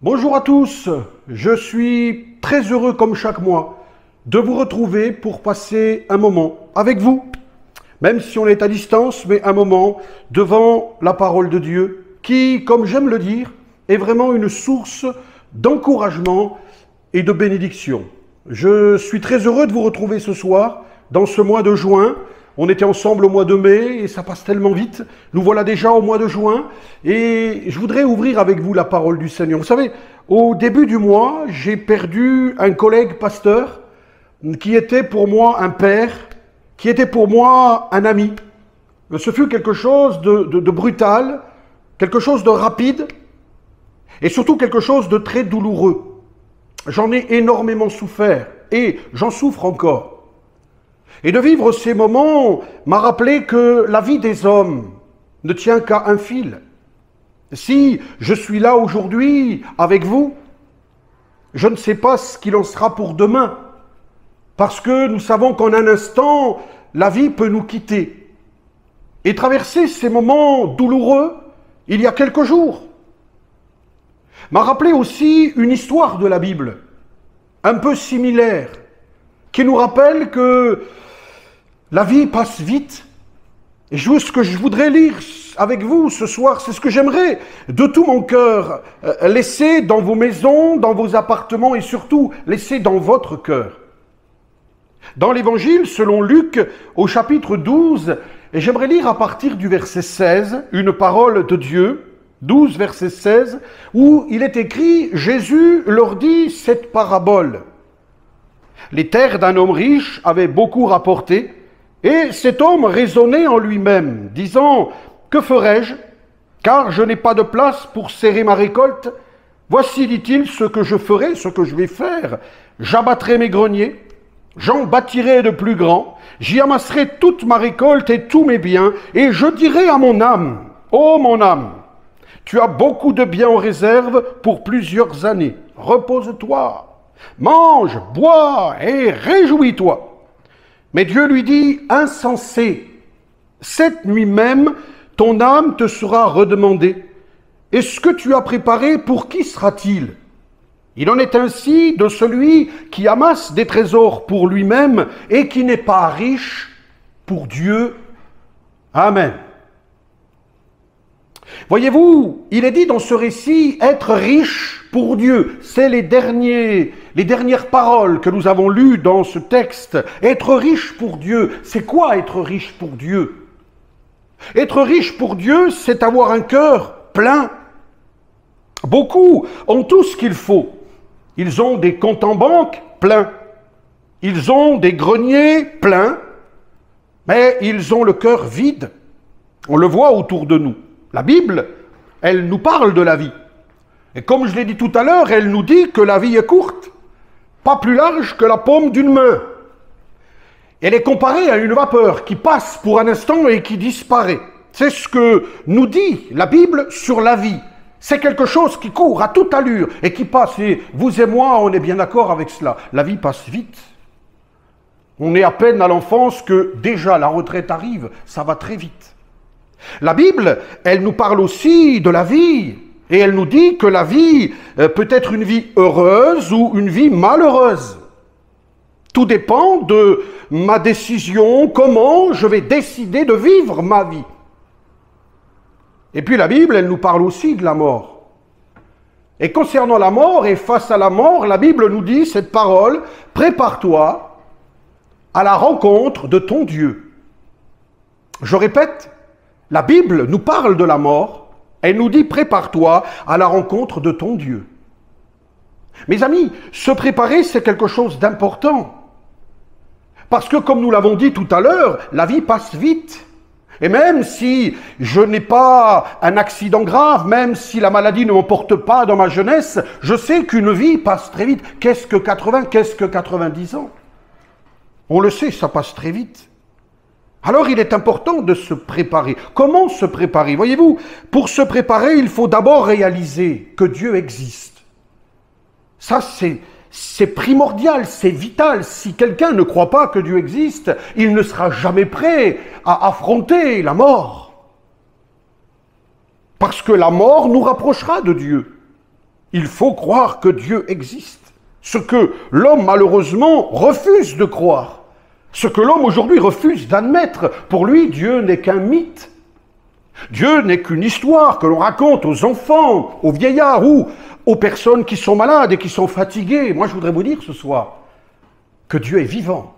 Bonjour à tous, je suis très heureux comme chaque mois de vous retrouver pour passer un moment avec vous, même si on est à distance, mais un moment devant la parole de Dieu qui, comme j'aime le dire, est vraiment une source d'encouragement et de bénédiction. Je suis très heureux de vous retrouver ce soir, dans ce mois de juin. On était ensemble au mois de mai et ça passe tellement vite. Nous voilà déjà au mois de juin et je voudrais ouvrir avec vous la parole du Seigneur. Vous savez, au début du mois, j'ai perdu un collègue pasteur qui était pour moi un père, qui était pour moi un ami. Ce fut quelque chose de brutal, quelque chose de rapide et surtout quelque chose de très douloureux. J'en ai énormément souffert et j'en souffre encore. Et de vivre ces moments m'a rappelé que la vie des hommes ne tient qu'à un fil. Si je suis là aujourd'hui avec vous, je ne sais pas ce qu'il en sera pour demain, parce que nous savons qu'en un instant, la vie peut nous quitter. Et traverser ces moments douloureux, il y a quelques jours, m'a rappelé aussi une histoire de la Bible, un peu similaire, qui nous rappelle que la vie passe vite. Et ce que je voudrais lire avec vous ce soir, c'est ce que j'aimerais de tout mon cœur laisser dans vos maisons, dans vos appartements et surtout laisser dans votre cœur. Dans l'Évangile, selon Luc, au chapitre 12, et j'aimerais lire à partir du verset 16, une parole de Dieu, 12, verset 16, où il est écrit « Jésus leur dit cette parabole. Les terres d'un homme riche avaient beaucoup rapporté, et cet homme raisonnait en lui-même, disant « Que ferai-je, car je n'ai pas de place pour serrer ma récolte. Voici, dit-il, ce que je ferai, ce que je vais faire. J'abattrai mes greniers, j'en bâtirai de plus grands, j'y amasserai toute ma récolte et tous mes biens, et je dirai à mon âme, ô mon âme, tu as beaucoup de biens en réserve pour plusieurs années. Repose-toi, mange, bois et réjouis-toi. » Mais Dieu lui dit, insensé, cette nuit même, ton âme te sera redemandée. Et ce que tu as préparé, pour qui sera-t-il? Il en est ainsi de celui qui amasse des trésors pour lui-même et qui n'est pas riche pour Dieu. Amen. Voyez-vous, il est dit dans ce récit, être riche pour Dieu. C'est les dernières paroles que nous avons lues dans ce texte. Être riche pour Dieu, c'est quoi être riche pour Dieu? Être riche pour Dieu, c'est avoir un cœur plein. Beaucoup ont tout ce qu'il faut. Ils ont des comptes en banque pleins. Ils ont des greniers pleins. Mais ils ont le cœur vide. On le voit autour de nous. La Bible, elle nous parle de la vie. Et comme je l'ai dit tout à l'heure, elle nous dit que la vie est courte, pas plus large que la paume d'une main. Elle est comparée à une vapeur qui passe pour un instant et qui disparaît. C'est ce que nous dit la Bible sur la vie. C'est quelque chose qui court à toute allure et qui passe. Et vous et moi, on est bien d'accord avec cela. La vie passe vite. On est à peine à l'enfance que déjà la retraite arrive. Ça va très vite. La Bible, elle nous parle aussi de la vie. Et elle nous dit que la vie peut être une vie heureuse ou une vie malheureuse. Tout dépend de ma décision, comment je vais décider de vivre ma vie. Et puis la Bible, elle nous parle aussi de la mort. Et concernant la mort et face à la mort, la Bible nous dit cette parole, prépare-toi à la rencontre de ton Dieu. Je répète, la Bible nous parle de la mort, elle nous dit prépare-toi à la rencontre de ton Dieu. Mes amis, se préparer, c'est quelque chose d'important. Parce que comme nous l'avons dit tout à l'heure, la vie passe vite. Et même si je n'ai pas un accident grave, même si la maladie ne m'emporte pas dans ma jeunesse, je sais qu'une vie passe très vite. Qu'est-ce que 80, qu'est-ce que 90 ans? On le sait, ça passe très vite. Alors il est important de se préparer. Comment se préparer? Voyez-vous, pour se préparer, il faut d'abord réaliser que Dieu existe. Ça, c'est primordial, c'est vital. Si quelqu'un ne croit pas que Dieu existe, il ne sera jamais prêt à affronter la mort. Parce que la mort nous rapprochera de Dieu. Il faut croire que Dieu existe. Ce que l'homme, malheureusement, refuse de croire. Ce que l'homme, aujourd'hui, refuse d'admettre. Pour lui, Dieu n'est qu'un mythe. Dieu n'est qu'une histoire que l'on raconte aux enfants, aux vieillards ou aux personnes qui sont malades et qui sont fatiguées. Moi, je voudrais vous dire ce soir que Dieu est vivant.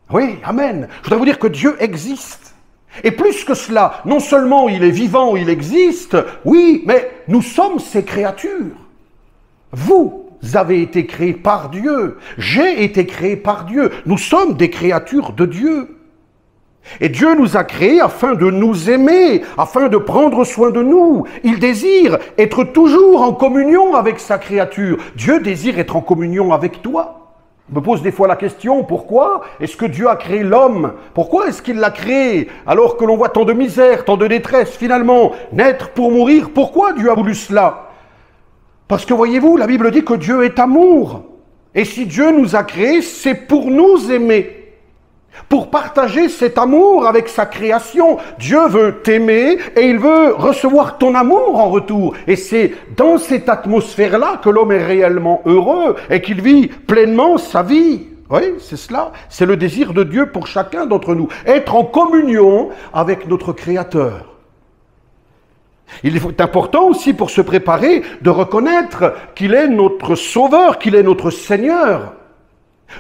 Oui, amen. Je voudrais vous dire que Dieu existe. Et plus que cela, non seulement il est vivant, il existe, oui, mais nous sommes ses créatures. Vous avez été créés par Dieu. J'ai été créé par Dieu. Nous sommes des créatures de Dieu. Et Dieu nous a créés afin de nous aimer, afin de prendre soin de nous. Il désire être toujours en communion avec sa créature. Dieu désire être en communion avec toi. Je me pose des fois la question, pourquoi est-ce que Dieu a créé l'homme? Pourquoi est-ce qu'il l'a créé alors que l'on voit tant de misère, tant de détresse, finalement, naître pour mourir? Pourquoi Dieu a voulu cela? Parce que voyez-vous, la Bible dit que Dieu est amour. Et si Dieu nous a créés, c'est pour nous aimer. Pour partager cet amour avec sa création. Dieu veut t'aimer et il veut recevoir ton amour en retour. Et c'est dans cette atmosphère-là que l'homme est réellement heureux et qu'il vit pleinement sa vie. Oui, c'est cela. C'est le désir de Dieu pour chacun d'entre nous. Être en communion avec notre Créateur. Il est important aussi pour se préparer de reconnaître qu'il est notre Sauveur, qu'il est notre Seigneur.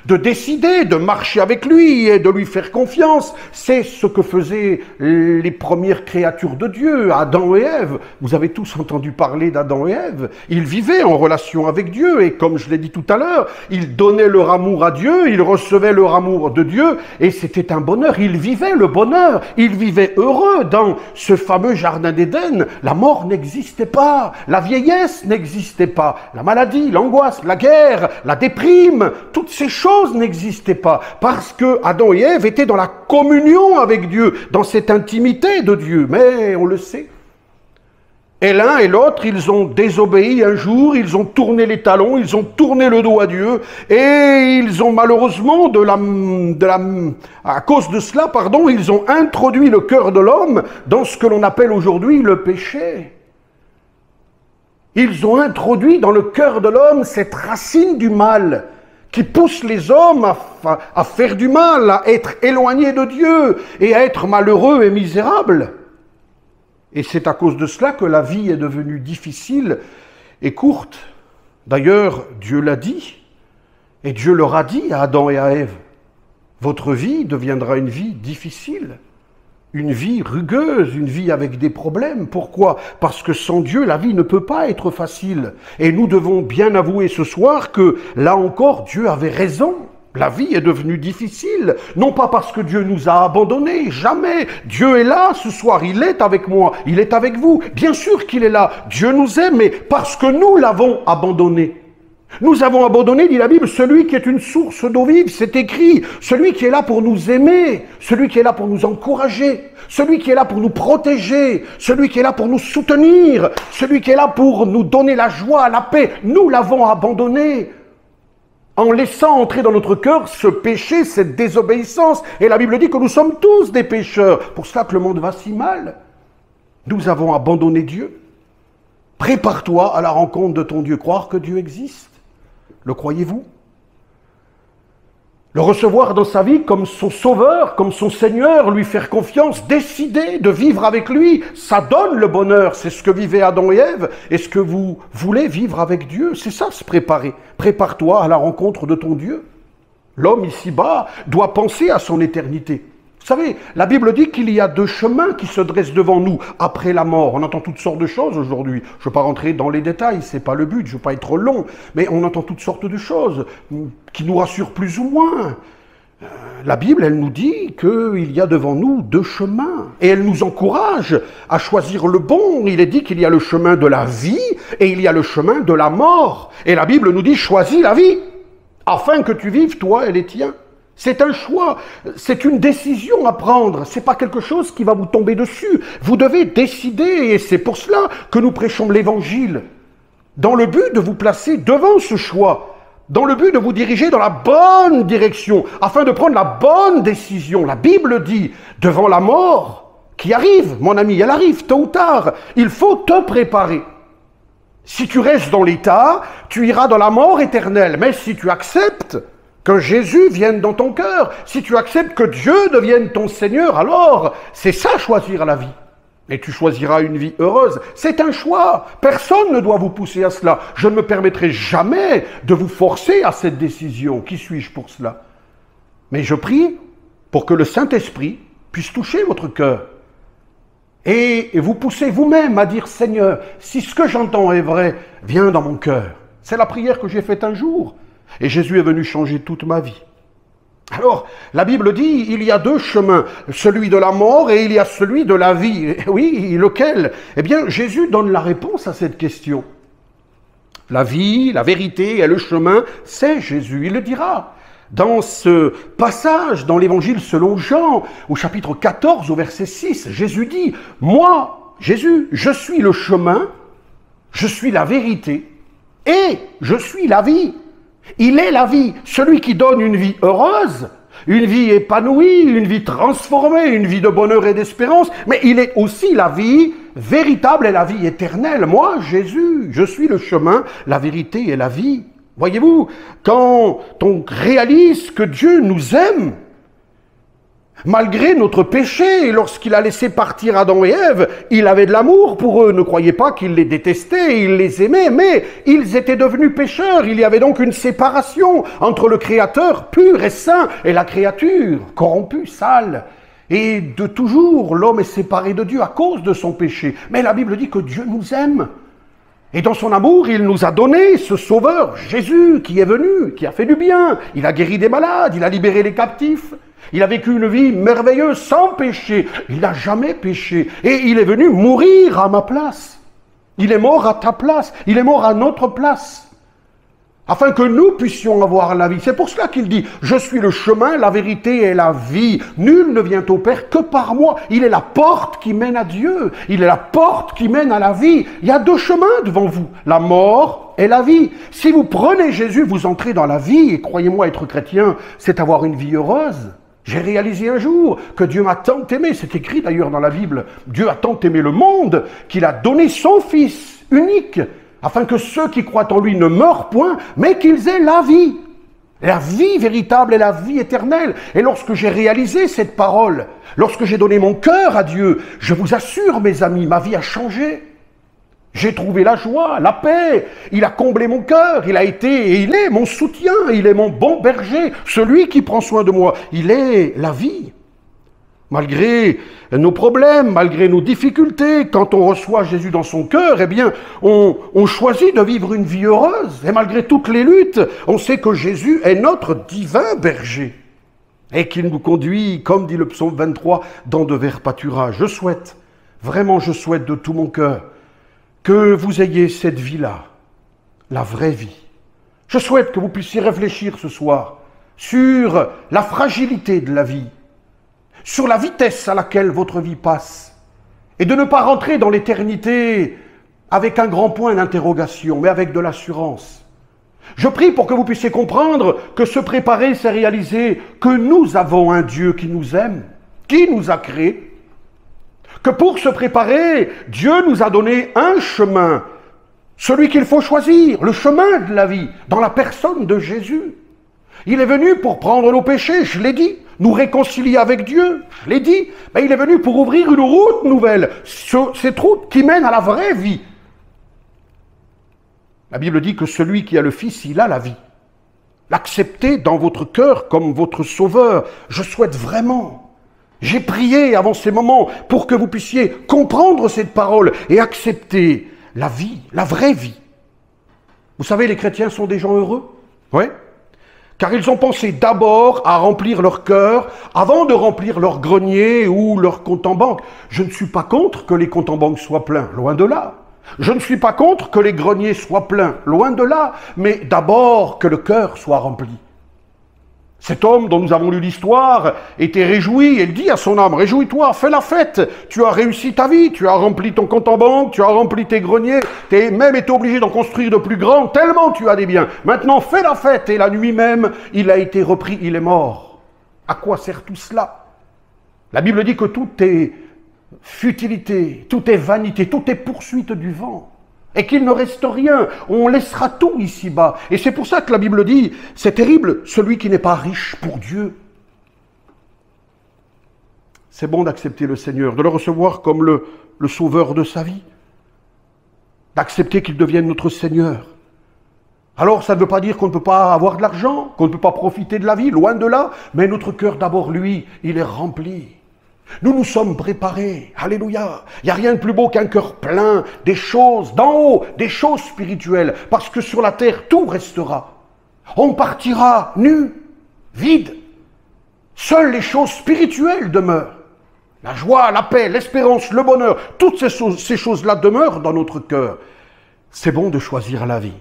De décider de marcher avec lui et de lui faire confiance. C'est ce que faisaient les premières créatures de Dieu, Adam et Ève. Vous avez tous entendu parler d'Adam et Ève. Ils vivaient en relation avec Dieu et comme je l'ai dit tout à l'heure, ils donnaient leur amour à Dieu, ils recevaient leur amour de Dieu et c'était un bonheur. Ils vivaient le bonheur, ils vivaient heureux dans ce fameux jardin d'Éden. La mort n'existait pas, la vieillesse n'existait pas, la maladie, l'angoisse, la guerre, la déprime, toutes ces choses n'existaient pas parce que Adam et Ève étaient dans la communion avec Dieu, dans cette intimité de Dieu. Mais on le sait. Et l'un et l'autre, ils ont désobéi un jour, ils ont tourné les talons, ils ont tourné le dos à Dieu et ils ont malheureusement, à cause de cela, ils ont introduit le cœur de l'homme dans ce que l'on appelle aujourd'hui le péché. Ils ont introduit dans le cœur de l'homme cette racine du mal qui pousse les hommes à faire du mal, à être éloignés de Dieu et à être malheureux et misérables. Et c'est à cause de cela que la vie est devenue difficile et courte. D'ailleurs, Dieu l'a dit, et Dieu leur a dit à Adam et à Ève, « Votre vie deviendra une vie difficile. » Une vie rugueuse, une vie avec des problèmes. Pourquoi? Parce que sans Dieu, la vie ne peut pas être facile. Et nous devons bien avouer ce soir que, là encore, Dieu avait raison. La vie est devenue difficile. Non pas parce que Dieu nous a abandonnés, jamais. Dieu est là ce soir, il est avec moi, il est avec vous. Bien sûr qu'il est là. Dieu nous aime, mais parce que nous l'avons abandonné. Nous avons abandonné, dit la Bible, celui qui est une source d'eau vive, c'est écrit, celui qui est là pour nous aimer, celui qui est là pour nous encourager, celui qui est là pour nous protéger, celui qui est là pour nous soutenir, celui qui est là pour nous donner la joie, la paix. Nous l'avons abandonné en laissant entrer dans notre cœur ce péché, cette désobéissance. Et la Bible dit que nous sommes tous des pécheurs. Pour cela que le monde va si mal. Nous avons abandonné Dieu. Prépare-toi à la rencontre de ton Dieu. Croire que Dieu existe. Le croyez-vous? Le recevoir dans sa vie comme son sauveur, comme son Seigneur, lui faire confiance, décider de vivre avec lui, ça donne le bonheur. C'est ce que vivaient Adam et Ève. Est-ce que vous voulez vivre avec Dieu? C'est ça, se préparer. Prépare-toi à la rencontre de ton Dieu. L'homme ici-bas doit penser à son éternité. Vous savez, la Bible dit qu'il y a deux chemins qui se dressent devant nous après la mort. On entend toutes sortes de choses aujourd'hui. Je ne veux pas rentrer dans les détails, ce n'est pas le but, je ne veux pas être trop long. Mais on entend toutes sortes de choses qui nous rassurent plus ou moins. La Bible, elle nous dit qu'il y a devant nous deux chemins. Et elle nous encourage à choisir le bon. Il est dit qu'il y a le chemin de la vie et il y a le chemin de la mort. Et la Bible nous dit, choisis la vie, afin que tu vives, toi et les tiens. C'est un choix, c'est une décision à prendre, c'est pas quelque chose qui va vous tomber dessus. Vous devez décider et c'est pour cela que nous prêchons l'évangile. Dans le but de vous placer devant ce choix, dans le but de vous diriger dans la bonne direction, afin de prendre la bonne décision. La Bible dit, devant la mort qui arrive, mon ami, elle arrive tôt ou tard, il faut te préparer. Si tu restes dans l'état, tu iras dans la mort éternelle. Mais si tu acceptes que Jésus vienne dans ton cœur, si tu acceptes que Dieu devienne ton Seigneur, alors c'est ça choisir la vie. Et tu choisiras une vie heureuse. C'est un choix. Personne ne doit vous pousser à cela. Je ne me permettrai jamais de vous forcer à cette décision. Qui suis-je pour cela? Mais je prie pour que le Saint-Esprit puisse toucher votre cœur. Et vous poussez vous-même à dire, Seigneur, si ce que j'entends est vrai, viens dans mon cœur. C'est la prière que j'ai faite un jour. Et Jésus est venu changer toute ma vie. Alors, la Bible dit, il y a deux chemins, celui de la mort et il y a celui de la vie. Oui, lequel? Eh bien, Jésus donne la réponse à cette question. La vie, la vérité et le chemin, c'est Jésus, il le dira. Dans ce passage, dans l'évangile selon Jean, au chapitre 14, au verset 6, Jésus dit, moi, Jésus, je suis le chemin, je suis la vérité et je suis la vie. Il est la vie, celui qui donne une vie heureuse, une vie épanouie, une vie transformée, une vie de bonheur et d'espérance, mais il est aussi la vie véritable et la vie éternelle. Moi, Jésus, je suis le chemin, la vérité et la vie. Voyez-vous, quand on réalise que Dieu nous aime, malgré notre péché, lorsqu'il a laissé partir Adam et Ève, il avait de l'amour pour eux. Ne croyez pas qu'il les détestait, il les aimait, mais ils étaient devenus pécheurs. Il y avait donc une séparation entre le Créateur pur et saint et la créature corrompue, sale. Et de toujours, l'homme est séparé de Dieu à cause de son péché. Mais la Bible dit que Dieu nous aime. Et dans son amour, il nous a donné ce sauveur, Jésus, qui est venu, qui a fait du bien. Il a guéri des malades, il a libéré les captifs. Il a vécu une vie merveilleuse, sans péché. Il n'a jamais péché. Et il est venu mourir à ma place. Il est mort à ta place. Il est mort à notre place. Afin que nous puissions avoir la vie. C'est pour cela qu'il dit, je suis le chemin, la vérité et la vie. Nul ne vient au Père que par moi. Il est la porte qui mène à Dieu. Il est la porte qui mène à la vie. Il y a deux chemins devant vous, la mort et la vie. Si vous prenez Jésus, vous entrez dans la vie. Et croyez-moi, être chrétien, c'est avoir une vie heureuse. J'ai réalisé un jour que Dieu m'a tant aimé, c'est écrit d'ailleurs dans la Bible, Dieu a tant aimé le monde qu'il a donné son Fils unique, afin que ceux qui croient en lui ne meurent point, mais qu'ils aient la vie véritable et la vie éternelle. Et lorsque j'ai réalisé cette parole, lorsque j'ai donné mon cœur à Dieu, je vous assure mes amis, ma vie a changé. J'ai trouvé la joie, la paix, il a comblé mon cœur, il a été et il est mon soutien, il est mon bon berger, celui qui prend soin de moi, il est la vie. Malgré nos problèmes, malgré nos difficultés, quand on reçoit Jésus dans son cœur, eh bien, on choisit de vivre une vie heureuse. Et malgré toutes les luttes, on sait que Jésus est notre divin berger et qu'il nous conduit, comme dit le psaume 23, dans de verts pâturages. Je souhaite, vraiment je souhaite de tout mon cœur, que vous ayez cette vie-là, la vraie vie. Je souhaite que vous puissiez réfléchir ce soir sur la fragilité de la vie, sur la vitesse à laquelle votre vie passe, et de ne pas rentrer dans l'éternité avec un grand point d'interrogation, mais avec de l'assurance. Je prie pour que vous puissiez comprendre que se préparer, c'est réaliser que nous avons un Dieu qui nous aime, qui nous a créés, que pour se préparer, Dieu nous a donné un chemin, celui qu'il faut choisir, le chemin de la vie, dans la personne de Jésus. Il est venu pour prendre nos péchés, je l'ai dit, nous réconcilier avec Dieu, je l'ai dit, mais il est venu pour ouvrir une route nouvelle, cette route qui mène à la vraie vie. La Bible dit que celui qui a le Fils, il a la vie. L'accepter dans votre cœur comme votre sauveur, je souhaite vraiment. J'ai prié avant ces moments pour que vous puissiez comprendre cette parole et accepter la vie, la vraie vie. Vous savez, les chrétiens sont des gens heureux, oui, car ils ont pensé d'abord à remplir leur cœur avant de remplir leur grenier ou leur compte en banque. Je ne suis pas contre que les comptes en banque soient pleins, loin de là. Je ne suis pas contre que les greniers soient pleins, loin de là, mais d'abord que le cœur soit rempli. Cet homme dont nous avons lu l'histoire était réjoui, et il dit à son âme, réjouis-toi, fais la fête, tu as réussi ta vie, tu as rempli ton compte en banque, tu as rempli tes greniers, tu as même été obligé d'en construire de plus grands, tellement tu as des biens. Maintenant fais la fête, et la nuit même, il a été repris, il est mort. À quoi sert tout cela? La Bible dit que tout est futilité, tout est vanité, tout est poursuite du vent. et qu'il ne reste rien. On laissera tout ici-bas. Et c'est pour ça que la Bible dit, c'est terrible, celui qui n'est pas riche pour Dieu. C'est bon d'accepter le Seigneur, de le recevoir comme le sauveur de sa vie, d'accepter qu'il devienne notre Seigneur. Alors ça ne veut pas dire qu'on ne peut pas avoir de l'argent, qu'on ne peut pas profiter de la vie, loin de là, mais notre cœur d'abord, lui, il est rempli. Nous nous sommes préparés, alléluia. Il n'y a rien de plus beau qu'un cœur plein des choses d'en haut, des choses spirituelles, parce que sur la terre, tout restera. On partira nu, vide. Seules les choses spirituelles demeurent. La joie, la paix, l'espérance, le bonheur, toutes ces choses-là demeurent dans notre cœur. C'est bon de choisir la vie.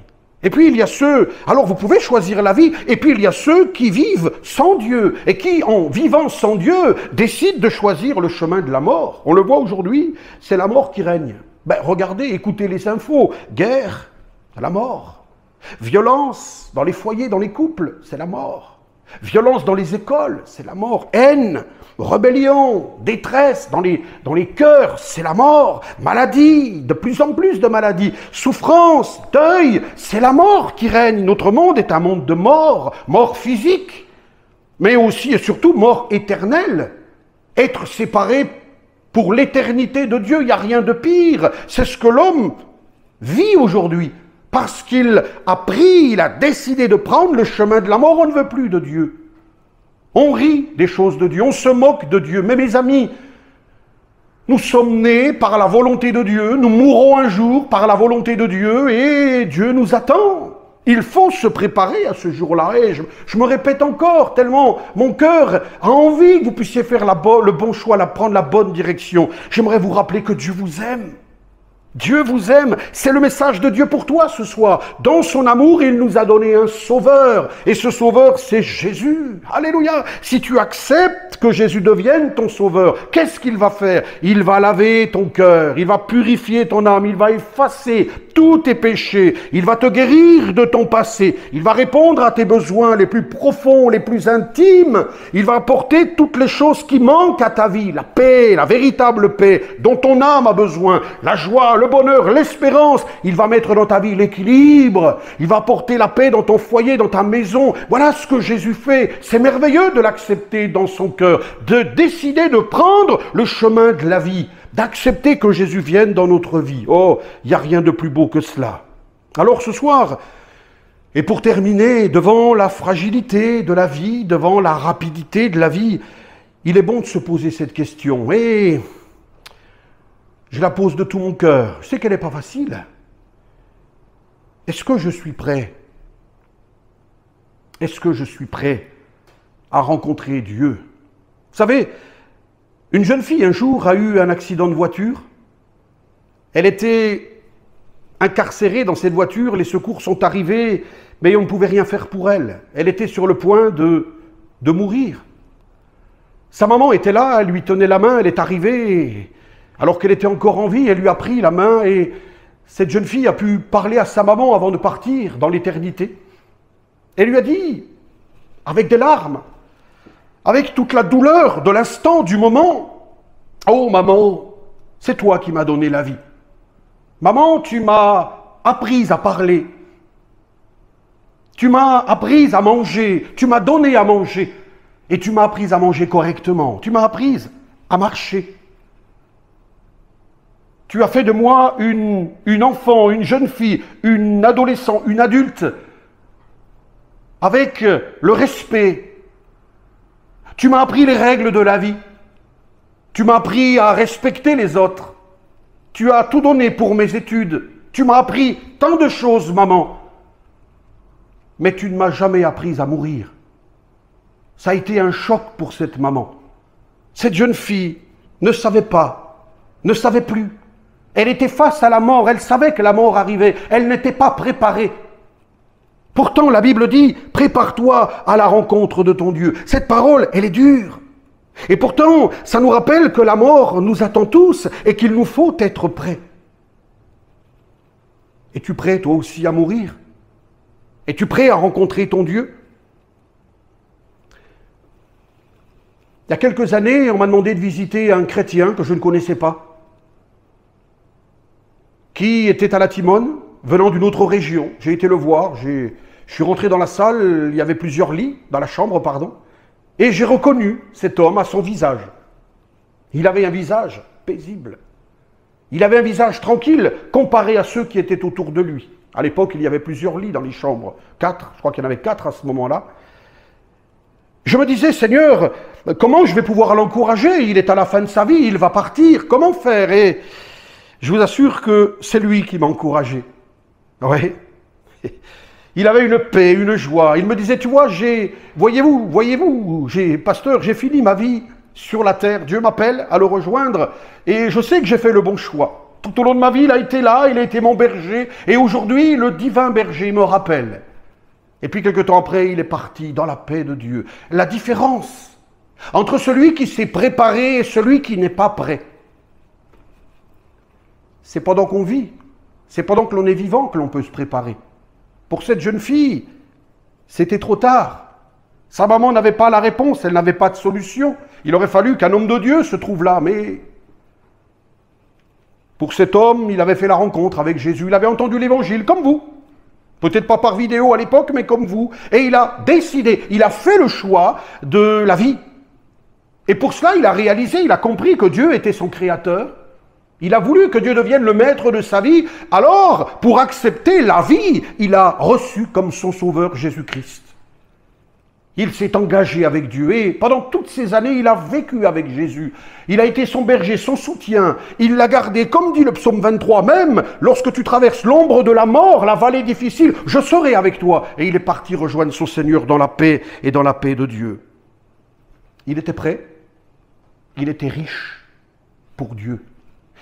Et puis il y a ceux, alors vous pouvez choisir la vie, et puis il y a ceux qui vivent sans Dieu, et qui, en vivant sans Dieu, décident de choisir le chemin de la mort. On le voit aujourd'hui, c'est la mort qui règne. Ben, regardez, écoutez les infos. Guerre, c'est la mort. Violence dans les foyers, dans les couples, c'est la mort. Violence dans les écoles, c'est la mort. Haine, rébellion, détresse dans les cœurs, c'est la mort. Maladie, de plus en plus de maladies. Souffrance, deuil, c'est la mort qui règne. Notre monde est un monde de mort, mort physique, mais aussi et surtout mort éternelle. Être séparé pour l'éternité de Dieu, il n'y a rien de pire. C'est ce que l'homme vit aujourd'hui. Parce qu'il a pris, il a décidé de prendre le chemin de la mort, on ne veut plus de Dieu. On rit des choses de Dieu, on se moque de Dieu. Mais mes amis, nous sommes nés par la volonté de Dieu, nous mourrons un jour par la volonté de Dieu et Dieu nous attend. Il faut se préparer à ce jour-là. Et je me répète encore, tellement mon cœur a envie que vous puissiez faire le bon choix, prendre la bonne direction. J'aimerais vous rappeler que Dieu vous aime. Dieu vous aime, c'est le message de Dieu pour toi ce soir. Dans son amour, il nous a donné un sauveur. Et ce sauveur, c'est Jésus. Alléluia. Si tu acceptes que Jésus devienne ton sauveur, qu'est-ce qu'il va faire? Il va laver ton cœur, il va purifier ton âme, il va effacer tous tes péchés, il va te guérir de ton passé, il va répondre à tes besoins les plus profonds, les plus intimes, il va apporter toutes les choses qui manquent à ta vie, la paix, la véritable paix dont ton âme a besoin, la joie, le bonheur, l'espérance. Il va mettre dans ta vie l'équilibre, il va apporter la paix dans ton foyer, dans ta maison. Voilà ce que Jésus fait. C'est merveilleux de l'accepter dans son cœur, de décider de prendre le chemin de la vie, d'accepter que Jésus vienne dans notre vie. Oh, il n'y a rien de plus beau que cela. Alors ce soir, et pour terminer, devant la fragilité de la vie, devant la rapidité de la vie, il est bon de se poser cette question. Et je la pose de tout mon cœur. Je sais qu'elle n'est pas facile. Est-ce que je suis prêt? Est-ce que je suis prêt à rencontrer Dieu? Vous savez, une jeune fille un jour a eu un accident de voiture. Elle était incarcérée dans cette voiture, les secours sont arrivés, mais on ne pouvait rien faire pour elle. Elle était sur le point de mourir. Sa maman était là, elle lui tenait la main, elle est arrivée, alors qu'elle était encore en vie, elle lui a pris la main et cette jeune fille a pu parler à sa maman avant de partir dans l'éternité. Elle lui a dit, avec des larmes, avec toute la douleur de l'instant, du moment, « Oh maman, c'est toi qui m'as donné la vie. Maman, tu m'as appris à parler. Tu m'as appris à manger. Tu m'as donné à manger. Et tu m'as appris à manger correctement. Tu m'as appris à marcher. Tu as fait de moi une enfant, une jeune fille, une adolescente, une adulte, avec le respect. Tu m'as appris les règles de la vie. Tu m'as appris à respecter les autres. Tu as tout donné pour mes études. Tu m'as appris tant de choses, maman. Mais tu ne m'as jamais appris à mourir. Ça a été un choc pour cette maman. Cette jeune fille ne savait pas, ne savait plus. Elle était face à la mort, elle savait que la mort arrivait. Elle n'était pas préparée. Pourtant, la Bible dit, prépare-toi à la rencontre de ton Dieu. Cette parole, elle est dure. Et pourtant, ça nous rappelle que la mort nous attend tous et qu'il nous faut être prêts. Es-tu prêt, toi aussi, à mourir? Es-tu prêt à rencontrer ton Dieu? Il y a quelques années, on m'a demandé de visiter un chrétien que je ne connaissais pas. qui était à la Timone, venant d'une autre région. J'ai été le voir, je suis rentré dans la salle, il y avait plusieurs lits, dans la chambre, pardon, et j'ai reconnu cet homme à son visage. Il avait un visage paisible. Il avait un visage tranquille comparé à ceux qui étaient autour de lui. À l'époque, il y avait plusieurs lits dans les chambres. 4, je crois qu'il y en avait 4 à ce moment-là. Je me disais, Seigneur, comment je vais pouvoir l'encourager? Il est à la fin de sa vie, il va partir. Comment faire? Et je vous assure que c'est lui qui m'a encouragé. Oui. Il avait une paix, une joie. Il me disait, tu vois, voyez-vous, pasteur, j'ai fini ma vie sur la terre. Dieu m'appelle à le rejoindre et je sais que j'ai fait le bon choix. Tout au long de ma vie, il a été là, il a été mon berger. Et aujourd'hui, le divin berger me rappelle. Et puis, quelque temps après, il est parti dans la paix de Dieu. La différence entre celui qui s'est préparé et celui qui n'est pas prêt, c'est pendant qu'on vit, c'est pendant que l'on est vivant que l'on peut se préparer. Pour cette jeune fille, c'était trop tard. Sa maman n'avait pas la réponse, elle n'avait pas de solution. Il aurait fallu qu'un homme de Dieu se trouve là, mais pour cet homme, il avait fait la rencontre avec Jésus, il avait entendu l'évangile, comme vous. Peut-être pas par vidéo à l'époque, mais comme vous. Et il a décidé, il a fait le choix de la vie. Et pour cela, il a réalisé, il a compris que Dieu était son créateur. Il a voulu que Dieu devienne le maître de sa vie. Alors, pour accepter la vie, il a reçu comme son sauveur Jésus-Christ. Il s'est engagé avec Dieu et pendant toutes ces années, il a vécu avec Jésus. Il a été son berger, son soutien. Il l'a gardé, comme dit le psaume 23, même lorsque tu traverses l'ombre de la mort, la vallée difficile, je serai avec toi. Et il est parti rejoindre son Seigneur dans la paix et dans la paix de Dieu. Il était prêt, il était riche pour Dieu.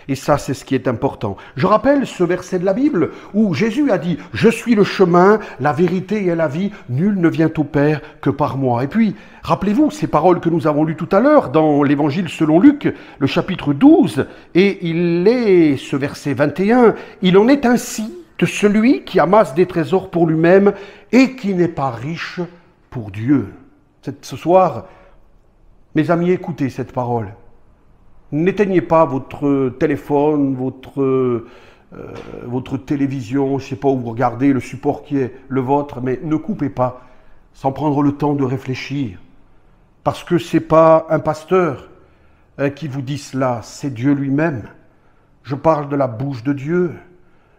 Et ça, c'est ce qui est important. Je rappelle ce verset de la Bible où Jésus a dit « Je suis le chemin, la vérité et la vie, nul ne vient au Père que par moi. » Et puis, rappelez-vous ces paroles que nous avons lues tout à l'heure dans l'Évangile selon Luc, le chapitre 12, et il est, ce verset 21, « Il en est ainsi de celui qui amasse des trésors pour lui-même et qui n'est pas riche pour Dieu. » Ce soir, mes amis, écoutez cette parole. N'éteignez pas votre téléphone, votre télévision, je ne sais pas où vous regardez, le support qui est le vôtre, mais ne coupez pas sans prendre le temps de réfléchir. Parce que ce n'est pas un pasteur qui vous dit cela, c'est Dieu lui-même. Je parle de la bouche de Dieu.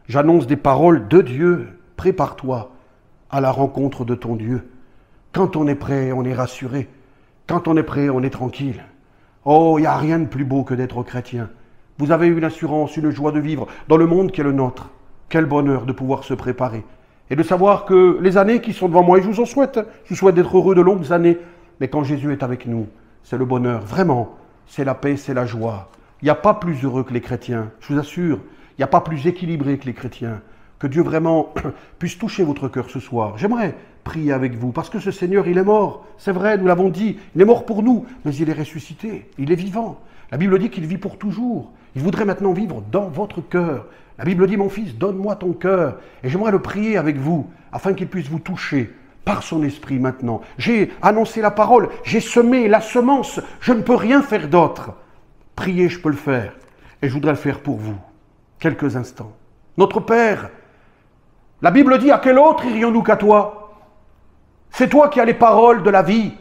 J'annonce des paroles de Dieu. Prépare-toi à la rencontre de ton Dieu. Quand on est prêt, on est rassuré. Quand on est prêt, on est tranquille. Oh, il n'y a rien de plus beau que d'être chrétien. Vous avez une assurance, une joie de vivre dans le monde qui est le nôtre. Quel bonheur de pouvoir se préparer. Et de savoir que les années qui sont devant moi, et je vous en souhaite, je vous souhaite d'être heureux de longues années, mais quand Jésus est avec nous, c'est le bonheur. Vraiment, c'est la paix, c'est la joie. Il n'y a pas plus heureux que les chrétiens, je vous assure. Il n'y a pas plus équilibré que les chrétiens. Que Dieu vraiment puisse toucher votre cœur ce soir. J'aimerais prier avec vous, parce que ce Seigneur, il est mort. C'est vrai, nous l'avons dit, il est mort pour nous, mais il est ressuscité, il est vivant. La Bible dit qu'il vit pour toujours. Il voudrait maintenant vivre dans votre cœur. La Bible dit, mon fils, donne-moi ton cœur. Et j'aimerais le prier avec vous, afin qu'il puisse vous toucher par son esprit maintenant. J'ai annoncé la parole, j'ai semé la semence, je ne peux rien faire d'autre. Prier, je peux le faire, et je voudrais le faire pour vous. Quelques instants. Notre Père, la Bible dit, à quel autre irions-nous qu'à toi? C'est toi qui as les paroles de la vie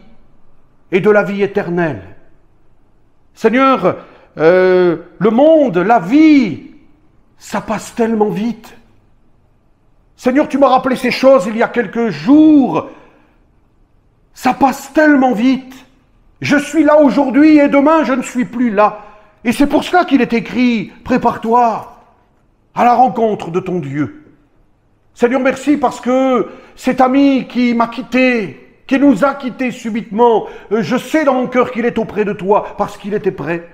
et de la vie éternelle. Seigneur, le monde, la vie, ça passe tellement vite. Seigneur, tu m'as rappelé ces choses il y a quelques jours. Ça passe tellement vite. Je suis là aujourd'hui et demain je ne suis plus là. Et c'est pour cela qu'il est écrit, prépare-toi à la rencontre de ton Dieu. Seigneur, merci parce que cet ami qui m'a quitté, qui nous a quittés subitement, je sais dans mon cœur qu'il est auprès de toi parce qu'il était prêt.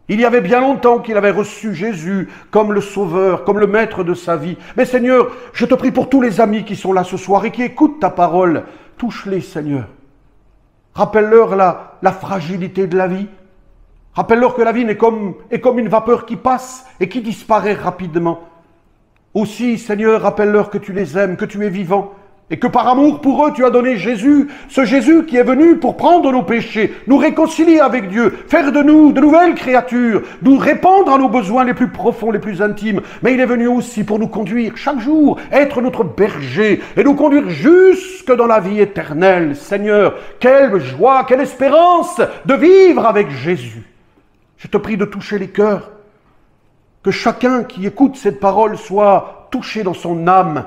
Il y avait bien longtemps qu'il avait reçu Jésus comme le sauveur, comme le maître de sa vie. Mais Seigneur, je te prie pour tous les amis qui sont là ce soir et qui écoutent ta parole. Touche-les, Seigneur. Rappelle-leur la fragilité de la vie. Rappelle-leur que la vie est comme une vapeur qui passe et qui disparaît rapidement. Aussi, Seigneur, rappelle-leur que tu les aimes, que tu es vivant Et que par amour pour eux, tu as donné Jésus, ce Jésus qui est venu pour prendre nos péchés, nous réconcilier avec Dieu, faire de nous de nouvelles créatures, nous répondre à nos besoins les plus profonds, les plus intimes. Mais il est venu aussi pour nous conduire chaque jour, être notre berger et nous conduire jusque dans la vie éternelle. Seigneur, quelle joie, quelle espérance de vivre avec Jésus. Je te prie de toucher les cœurs, que chacun qui écoute cette parole soit touché dans son âme,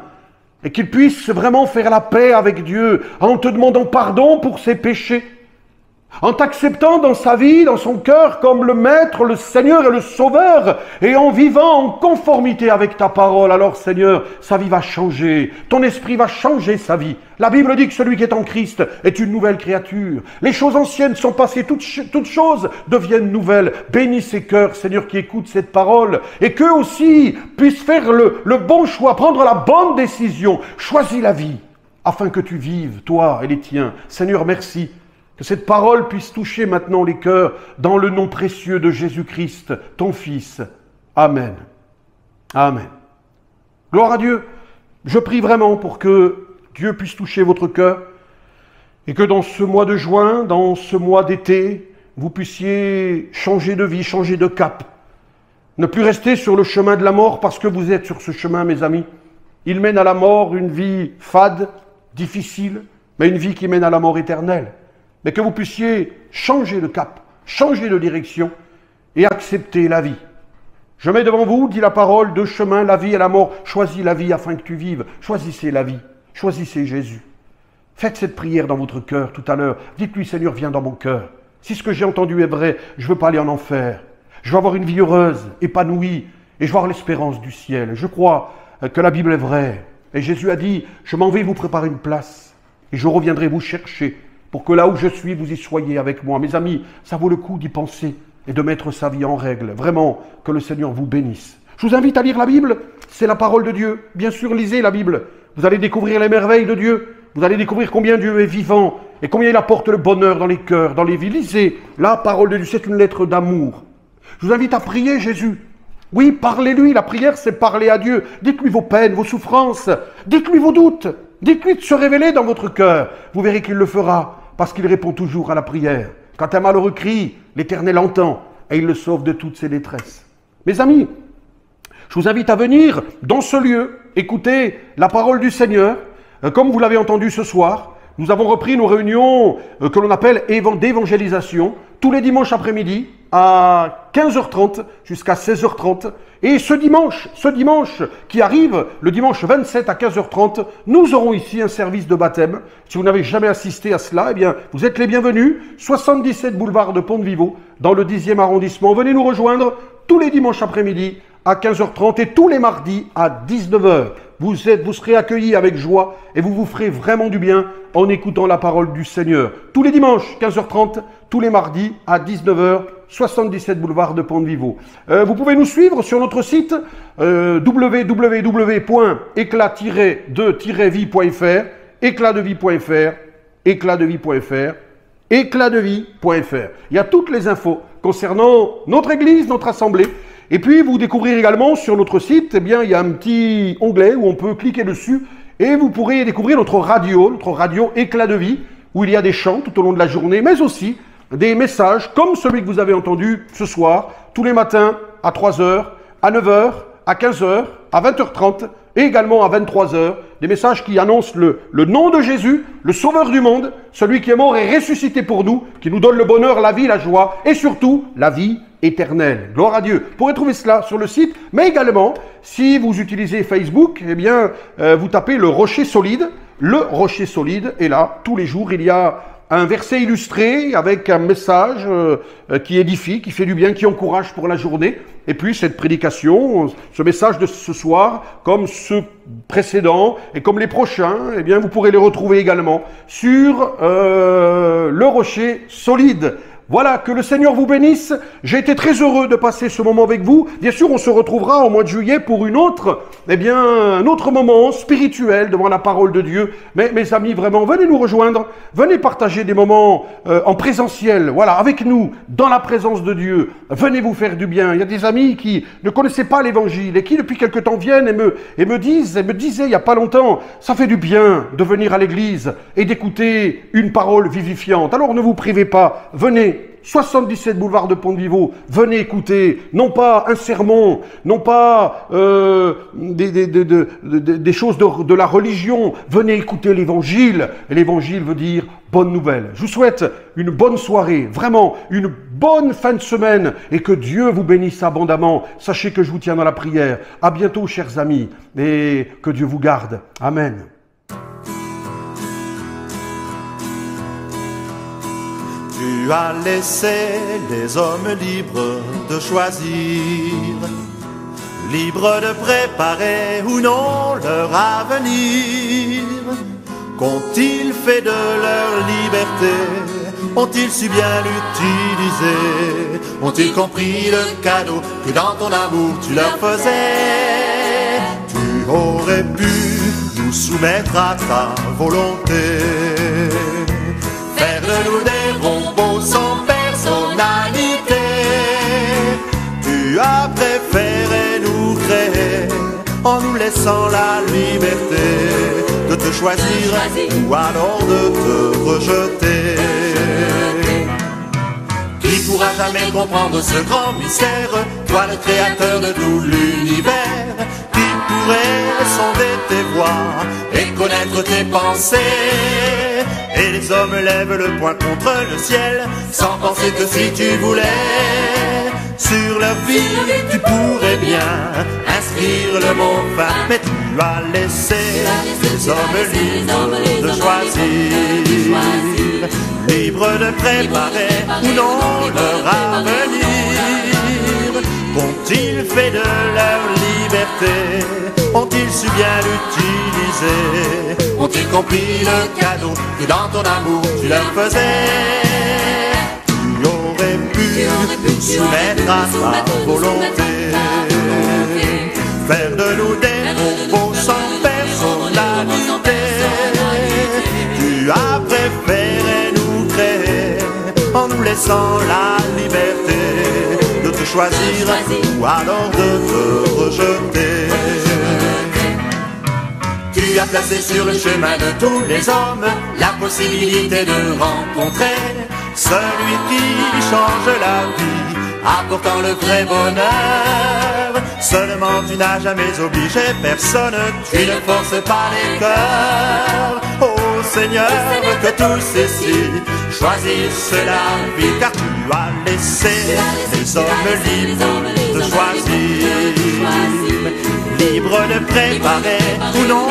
et qu'il puisse vraiment faire la paix avec Dieu en te demandant pardon pour ses péchés, en t'acceptant dans sa vie, dans son cœur, comme le Maître, le Seigneur et le Sauveur, et en vivant en conformité avec ta parole. Alors Seigneur, sa vie va changer, ton esprit va changer sa vie. La Bible dit que celui qui est en Christ est une nouvelle créature. Les choses anciennes sont passées, toutes choses deviennent nouvelles. Bénis ces cœurs, Seigneur, qui écoutent cette parole, et qu'eux aussi puissent faire le bon choix, prendre la bonne décision. Choisis la vie, afin que tu vives, toi et les tiens. Seigneur, merci. Que cette parole puisse toucher maintenant les cœurs dans le nom précieux de Jésus-Christ, ton Fils. Amen. Amen. Gloire à Dieu. Je prie vraiment pour que Dieu puisse toucher votre cœur et que dans ce mois de juin, dans ce mois d'été, vous puissiez changer de vie, changer de cap. Ne plus rester sur le chemin de la mort parce que vous êtes sur ce chemin, mes amis. Il mène à la mort une vie fade, difficile, mais une vie qui mène à la mort éternelle. Mais que vous puissiez changer de cap, changer de direction et accepter la vie. Je mets devant vous, dit la parole, deux chemins, la vie et la mort. Choisis la vie afin que tu vives. Choisissez la vie. Choisissez Jésus. Faites cette prière dans votre cœur tout à l'heure. Dites-lui, Seigneur, viens dans mon cœur. Si ce que j'ai entendu est vrai, je ne veux pas aller en enfer. Je veux avoir une vie heureuse, épanouie, et je veux avoir l'espérance du ciel. Je crois que la Bible est vraie. Et Jésus a dit, je m'en vais vous préparer une place, et je reviendrai vous chercher, pour que là où je suis, vous y soyez avec moi. Mes amis, ça vaut le coup d'y penser et de mettre sa vie en règle. Vraiment, que le Seigneur vous bénisse. Je vous invite à lire la Bible, c'est la parole de Dieu. Bien sûr, lisez la Bible. Vous allez découvrir les merveilles de Dieu. Vous allez découvrir combien Dieu est vivant et combien il apporte le bonheur dans les cœurs, dans les vies. Lisez la parole de Dieu, c'est une lettre d'amour. Je vous invite à prier Jésus. Oui, parlez-lui. La prière, c'est parler à Dieu. Dites-lui vos peines, vos souffrances. Dites-lui vos doutes. Dites-lui de se révéler dans votre cœur. Vous verrez qu'il le fera. Parce qu'il répond toujours à la prière. Quand un malheureux crie, l'Éternel entend et il le sauve de toutes ses détresses. Mes amis, je vous invite à venir dans ce lieu, écouter la parole du Seigneur. Comme vous l'avez entendu ce soir, nous avons repris nos réunions que l'on appelle d'évangélisation, tous les dimanches après-midi à 15h30 jusqu'à 16h30. Et ce dimanche qui arrive, le dimanche 27 à 15h30, nous aurons ici un service de baptême. Si vous n'avez jamais assisté à cela, eh bien, vous êtes les bienvenus. 77 boulevard de Pont-de-Vivaux, dans le 10e arrondissement. Venez nous rejoindre tous les dimanches après-midi à 15h30 et tous les mardis à 19h. Vous serez accueillis avec joie et vous vous ferez vraiment du bien en écoutant la parole du Seigneur. Tous les dimanches, 15h30, tous les mardis à 19h, 77 boulevard de Pont-de-Vivaux. Vous pouvez nous suivre sur notre site www.éclat-de-vie.fr, éclatdevie.fr, éclatdevie.fr, éclatdevie.fr. Il y a toutes les infos concernant notre église, notre assemblée. Et puis, vous découvrirez également sur notre site, eh bien, il y a un petit onglet où on peut cliquer dessus et vous pourrez découvrir notre radio Éclat de vie, où il y a des chants tout au long de la journée, mais aussi des messages comme celui que vous avez entendu ce soir, tous les matins à 3h, à 9h, à 15h, à 20h30 et également à 23h, des messages qui annoncent le nom de Jésus, le Sauveur du monde, celui qui est mort et ressuscité pour nous, qui nous donne le bonheur, la vie, la joie et surtout la vie éternelle. Gloire à Dieu. Vous pourrez trouver cela sur le site, mais également, si vous utilisez Facebook, eh bien, vous tapez le Rocher Solide. Le Rocher Solide, et là, tous les jours, il y a un verset illustré avec un message qui édifie, qui fait du bien, qui encourage pour la journée. Et puis cette prédication, ce message de ce soir, comme ceux précédents et comme les prochains, eh bien vous pourrez les retrouver également sur le Rocher Solide. Voilà, que le Seigneur vous bénisse. J'ai été très heureux de passer ce moment avec vous. Bien sûr, on se retrouvera au mois de juillet pour un autre moment spirituel devant la parole de Dieu. Mais mes amis, vraiment, venez nous rejoindre. Venez partager des moments en présentiel, voilà, avec nous, dans la présence de Dieu. Venez vous faire du bien. Il y a des amis qui ne connaissaient pas l'évangile et qui, depuis quelque temps, viennent et me disaient il n'y a pas longtemps, ça fait du bien de venir à l'église et d'écouter une parole vivifiante. Alors ne vous privez pas, venez. 77 boulevard de Pont-de-Vivaux, venez écouter, non pas un sermon, non pas des choses de la religion, venez écouter l'évangile, et l'évangile veut dire bonne nouvelle. Je vous souhaite une bonne soirée, vraiment une bonne fin de semaine, et que Dieu vous bénisse abondamment. Sachez que je vous tiens dans la prière. À bientôt, chers amis, et que Dieu vous garde. Amen. Tu as laissé les hommes libres de choisir, libres de préparer ou non leur avenir. Qu'ont-ils fait de leur liberté? Ont-ils su bien l'utiliser? Ont-ils compris le cadeau que dans ton amour tu leur faisais? Tu aurais pu nous soumettre à ta volonté, faire de nous des robots sans personnalité. Tu as préféré nous créer en nous laissant la liberté de te choisir ou alors de te rejeter. Qui pourra jamais comprendre ce grand mystère, toi le créateur de tout l'univers? Qui pourrait sonder tes voies et connaître tes pensées? Et les hommes lèvent le poing contre le ciel, sans penser que si tu voulais, sur leur vie tu pourrais bien inscrire le mot fin. Mais tu as laissé les hommes libres de choisir, libres de préparer ou non leur avenir. Qu'ont-ils fait de leur liberté? Ont-ils su bien l'utiliser? Ont-ils compris le cadeau que dans ton amour tu leur faisais? Tu aurais pu nous soumettre à ta volonté, faire de nous des robots sans personnalité. Tu as préféré nous créer en nous laissant la liberté de te choisir ou alors de te rejeter. Tu as placé sur le chemin de tous les hommes la possibilité de rencontrer celui qui change la vie, apportant le vrai bonheur. Seulement tu n'as jamais obligé personne, tu ne forces pas les cœurs. Oh Seigneur, que tous ici choisissent la vie, car tu as laissé les hommes libres de choisir, libres de préparer ou non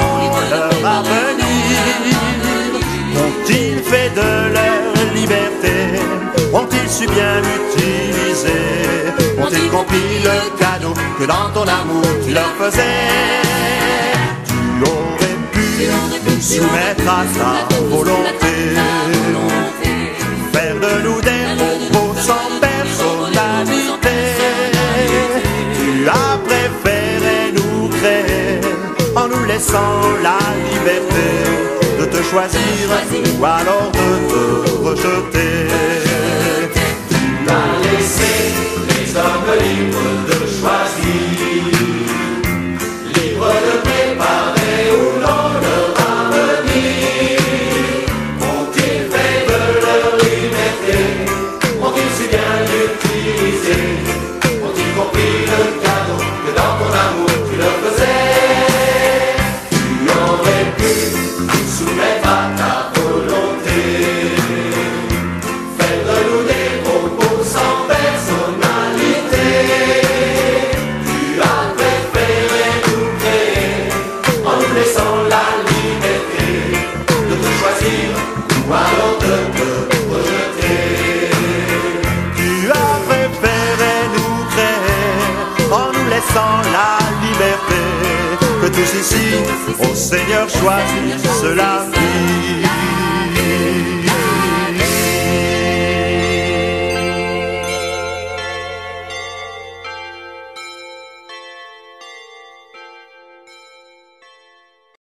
leur avenir. Ont-ils fait de leur liberté? Ont-ils su bien l'utiliser? Ont-ils compris le cadeau que dans ton amour tu leur faisais? Tu aurais pu nous soumettre à ta volonté, faire de nous des robots sans personnalité. Tu as préféré nous créer en nous laissant la liberté de te choisir ou alors de te rejeter. Tu as laissé les hommes libres de choisir, libres de préparer ou non leur avenir. Ont-ils fait de leur liberté? Ont-ils su bien l'utiliser? Ont-ils compris le cadeau que dans ton amour tu leur faisais? Tu aurais pu nous soumettre à ta volonté, faire de nous des robots sans personnalité. Tu as préféré nous créer en nous laissant la liberté de te choisir ou alors de te rejeter. Tu as préféré nous créer en nous laissant la liberté, que tous ici, ô Seigneur, choisissent la vie.